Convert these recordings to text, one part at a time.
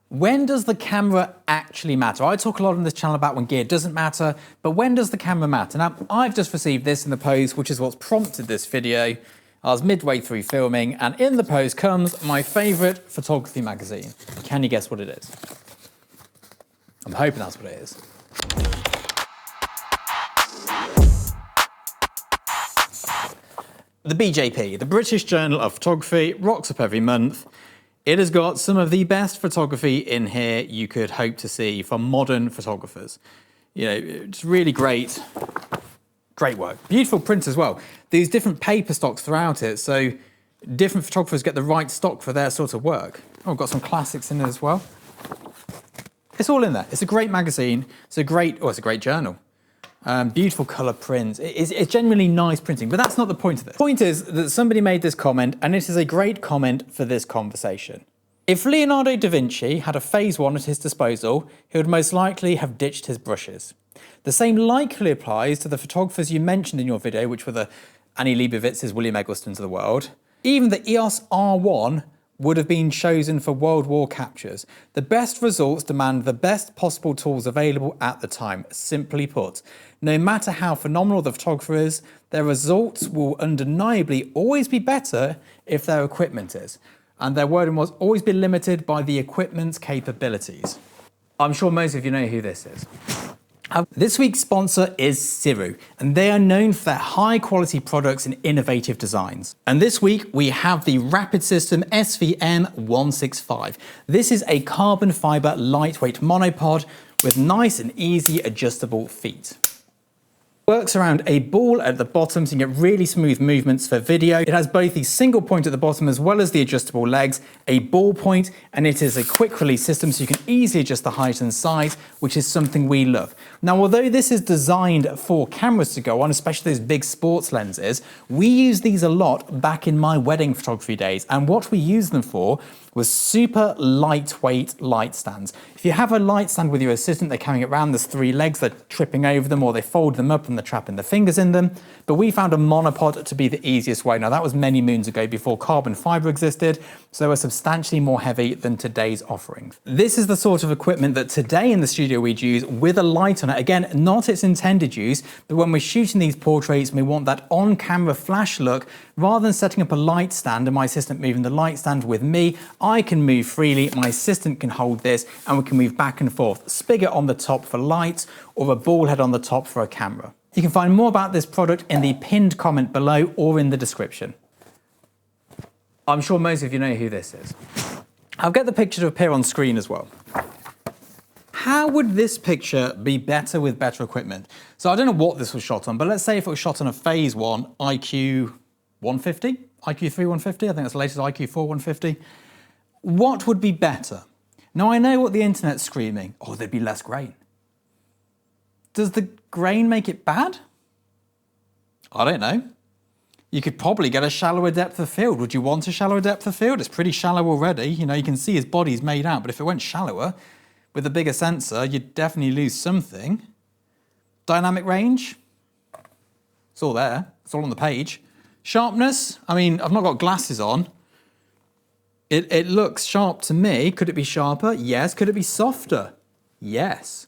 When does the camera actually matter? I talk a lot on this channel about when gear doesn't matter, but when does the camera matter? Now, I've just received this in the post, which is what's prompted this video. I was midway through filming, and in the post comes my favorite photography magazine. Can you guess what it is? I'm hoping that's what it is. The BJP, the British Journal of Photography, rocks up every month. It has got some of the best photography in here you could hope to see from modern photographers. You know, it's really great work. Beautiful print as well. These different paper stocks throughout it, so different photographers get the right stock for their sort of work. Oh, got some classics in there as well. It's all in there. It's a great magazine. It's a great journal. Beautiful colour prints. It's genuinely nice printing, but that's not the point of this. The point is that somebody made this comment, and it is a great comment for this conversation. If Leonardo da Vinci had a Phase 1 at his disposal, he would most likely have ditched his brushes. The same likely applies to the photographers you mentioned in your video, which were the Annie Leibovitz's, William Eggleston's of the world. Even the EOS R1 would have been chosen for World War captures. The best results demand the best possible tools available at the time. Simply put, no matter how phenomenal the photographer is, their results will undeniably always be better if their equipment is. And their wording was always be limited by the equipment's capabilities. I'm sure most of you know who this is. This week's sponsor is Sirui, and they are known for their high quality products and innovative designs. And this week we have the Rapid System SVM165. This is a carbon fiber lightweight monopod with nice and easy adjustable feet. Works around a ball at the bottom so you can get really smooth movements for video. It has both the single point at the bottom as well as the adjustable legs, a ball point, and it is a quick release system so you can easily adjust the height and size, which is something we love. Now, although this is designed for cameras to go on, especially those big sports lenses, we use these a lot back in my wedding photography days, and what we use them for was super lightweight light stands. If you have a light stand with your assistant, they're carrying it around, there's 3 legs, they're tripping over them, or they fold them up and they're trapping their fingers in them. But we found a monopod to be the easiest way. Now, that was many moons ago before carbon fiber existed, so they were substantially more heavy than today's offerings. This is the sort of equipment that today in the studio we'd use with a light on it. Again, not its intended use, but when we're shooting these portraits and we want that on-camera flash look, rather than setting up a light stand and my assistant moving the light stand with me, I can move freely, my assistant can hold this, and we can move back and forth. Spigot on the top for lights, or a ball head on the top for a camera. You can find more about this product in the pinned comment below or in the description. I'm sure most of you know who this is. I'll get the picture to appear on screen as well. How would this picture be better with better equipment? So I don't know what this was shot on, but let's say if it was shot on a Phase 1 IQ 150, IQ 3 150, I think that's the latest IQ 4 150. What would be better? Now I know what the internet's screaming, oh, there'd be less grain. Does the grain make it bad? I don't know. You could probably get a shallower depth of field. Would you want a shallower depth of field? It's pretty shallow already. You know, you can see his body's made out, but if it went shallower with a bigger sensor, you'd definitely lose something. Dynamic range, it's all there. It's all on the page. Sharpness, I mean, I've not got glasses on. It looks sharp to me. Could it be sharper? Yes. Could it be softer? Yes.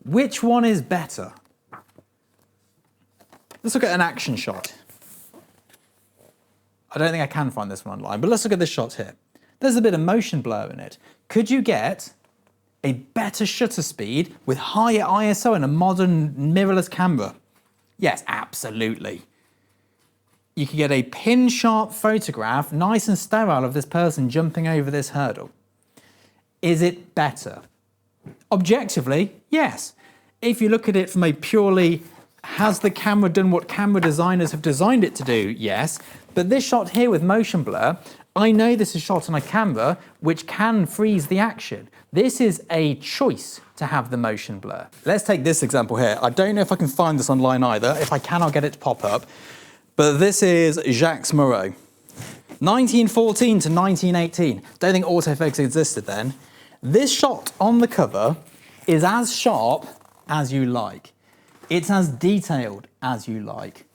Which one is better? Let's look at an action shot. I don't think I can find this one online, but let's look at this shot here. There's a bit of motion blur in it. Could you get a better shutter speed with higher ISO and a modern mirrorless camera? Yes, absolutely. You could get a pin-sharp photograph, nice and sterile, of this person jumping over this hurdle. Is it better? Objectively, yes. If you look at it from a purely, has the camera done what camera designers have designed it to do? Yes. But this shot here with motion blur, I know this is shot on a camera which can freeze the action. This is a choice to have the motion blur. Let's take this example here. I don't know if I can find this online either. If I can, I'll get it to pop up. But this is Jacques Moreau. 1914 to 1918. Don't think autofocus existed then. This shot on the cover is as sharp as you like. It's as detailed as you like.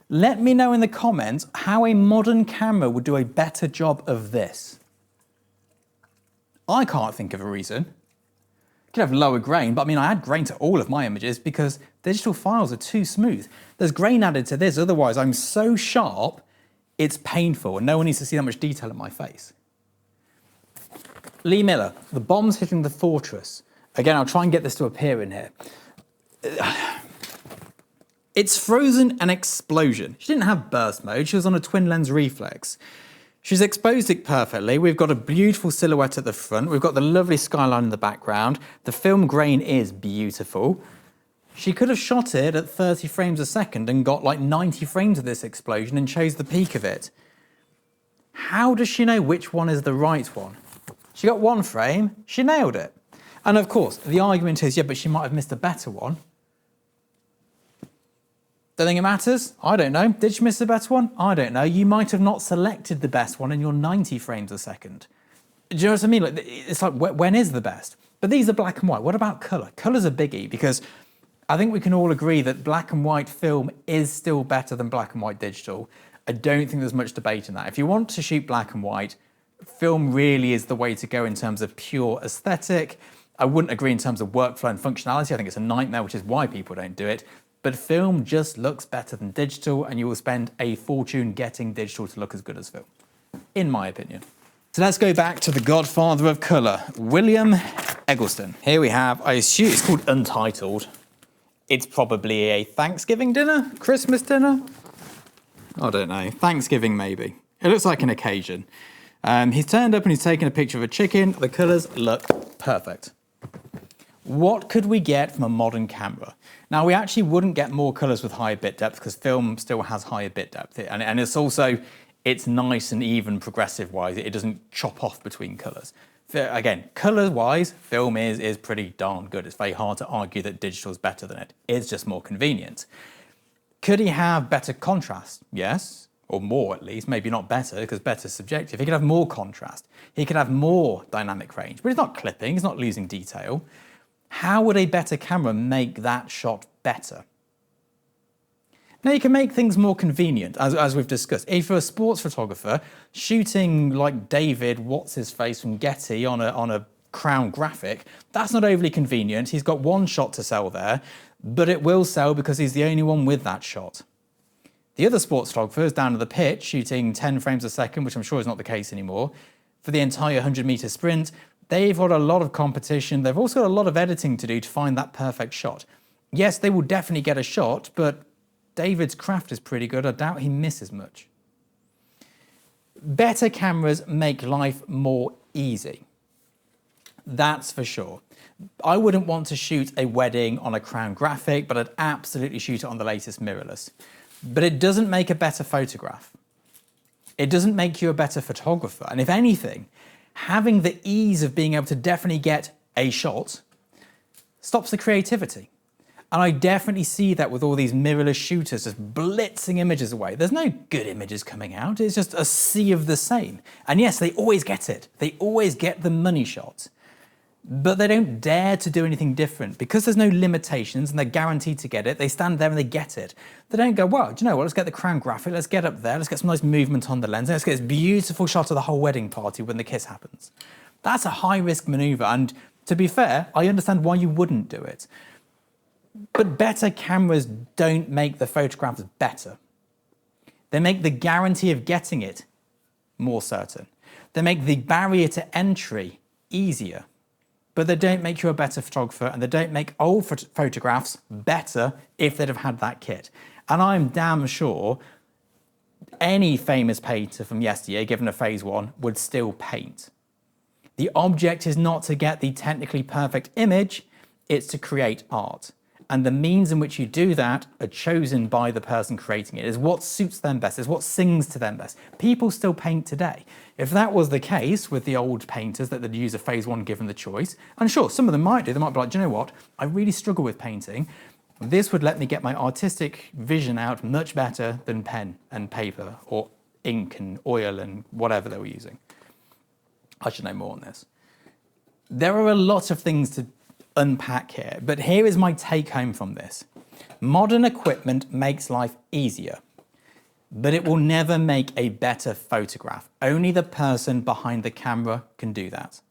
Let me know in the comments how a modern camera would do a better job of this. I can't think of a reason. You could have lower grain, but I mean, I add grain to all of my images because digital files are too smooth. There's grain added to this, otherwise I'm so sharp, it's painful and no one needs to see that much detail in my face. Lee Miller, the bombs hitting the fortress. Again, I'll try and get this to appear in here. It's frozen an explosion. She didn't have burst mode, she was on a twin lens reflex. She's exposed it perfectly. We've got a beautiful silhouette at the front. We've got the lovely skyline in the background. The film grain is beautiful. She could have shot it at 30 frames a second and got like 90 frames of this explosion and chose the peak of it. How does she know which one is the right one? She got one frame, she nailed it. And of course, the argument is, yeah, but she might have missed a better one. Don't think it matters? I don't know. Did she miss a better one? I don't know. You might have not selected the best one in your 90 frames a second. Do you know what I mean? Like, it's like, when is the best? But these are black and white. What about colour? Colour's a biggie because I think we can all agree that black and white film is still better than black and white digital. I don't think there's much debate in that. If you want to shoot black and white, film really is the way to go in terms of pure aesthetic. I wouldn't agree in terms of workflow and functionality. I think it's a nightmare, which is why people don't do it. But film just looks better than digital, and you will spend a fortune getting digital to look as good as film, in my opinion. So let's go back to the godfather of colour, William Eggleston. Here we have, I assume it's called Untitled. It's probably a Thanksgiving dinner, Christmas dinner. I don't know, Thanksgiving maybe. It looks like an occasion. He's turned up and he's taken a picture of a chicken. The colours look perfect. What could we get from a modern camera? Now, we actually wouldn't get more colours with higher bit depth because film still has higher bit depth. And it's also, it's nice and even progressive-wise. It doesn't chop off between colours. Again, colour-wise, film is pretty darn good. It's very hard to argue that digital is better than it. It's just more convenient. Could he have better contrast? Yes, or more at least. Maybe not better, because better is subjective. He could have more contrast. He could have more dynamic range, but he's not clipping, he's not losing detail. How would a better camera make that shot better? Now, you can make things more convenient, as we've discussed. If you're a sports photographer, shooting like David, what's-his-face from Getty on a Crown graphic, that's not overly convenient. He's got one shot to sell there, but it will sell because he's the only one with that shot. The other sports photographers down at the pitch, shooting 10 frames a second, which I'm sure is not the case anymore, for the entire 100-metre sprint, they've got a lot of competition. They've also got a lot of editing to do to find that perfect shot. Yes, they will definitely get a shot, but David's craft is pretty good. I doubt he misses much. Better cameras make life more easy. That's for sure. I wouldn't want to shoot a wedding on a Crown graphic, but I'd absolutely shoot it on the latest mirrorless. But it doesn't make a better photograph. It doesn't make you a better photographer. And if anything, having the ease of being able to definitely get a shot stops the creativity. And I definitely see that with all these mirrorless shooters just blitzing images away. There's no good images coming out. It's just a sea of the same. And yes, they always get it. They always get the money shot. But they don't dare to do anything different. Because there's no limitations and they're guaranteed to get it, they stand there and they get it. They don't go, well, do you know what, let's get the Crown graphic, let's get up there, let's get some nice movement on the lens, let's get this beautiful shot of the whole wedding party when the kiss happens. That's a high-risk maneuver, and to be fair, I understand why you wouldn't do it. But better cameras don't make the photographs better. They make the guarantee of getting it more certain. They make the barrier to entry easier. But they don't make you a better photographer, and they don't make old photographs better if they'd have had that kit. And I'm damn sure any famous painter from yesteryear, given a phase one, would still paint. The object is not to get the technically perfect image, it's to create art. And the means in which you do that are chosen by the person creating it. It's what suits them best, it's what sings to them best. People still paint today. If that was the case with the old painters that they'd use a phase one given the choice, and sure, some of them might do, they might be like, do you know what, I really struggle with painting. This would let me get my artistic vision out much better than pen and paper or ink and oil and whatever they were using. I should know more on this. There are a lot of things to unpack here, but here is my take home from this. Modern equipment makes life easier, but it will never make a better photograph. Only the person behind the camera can do that.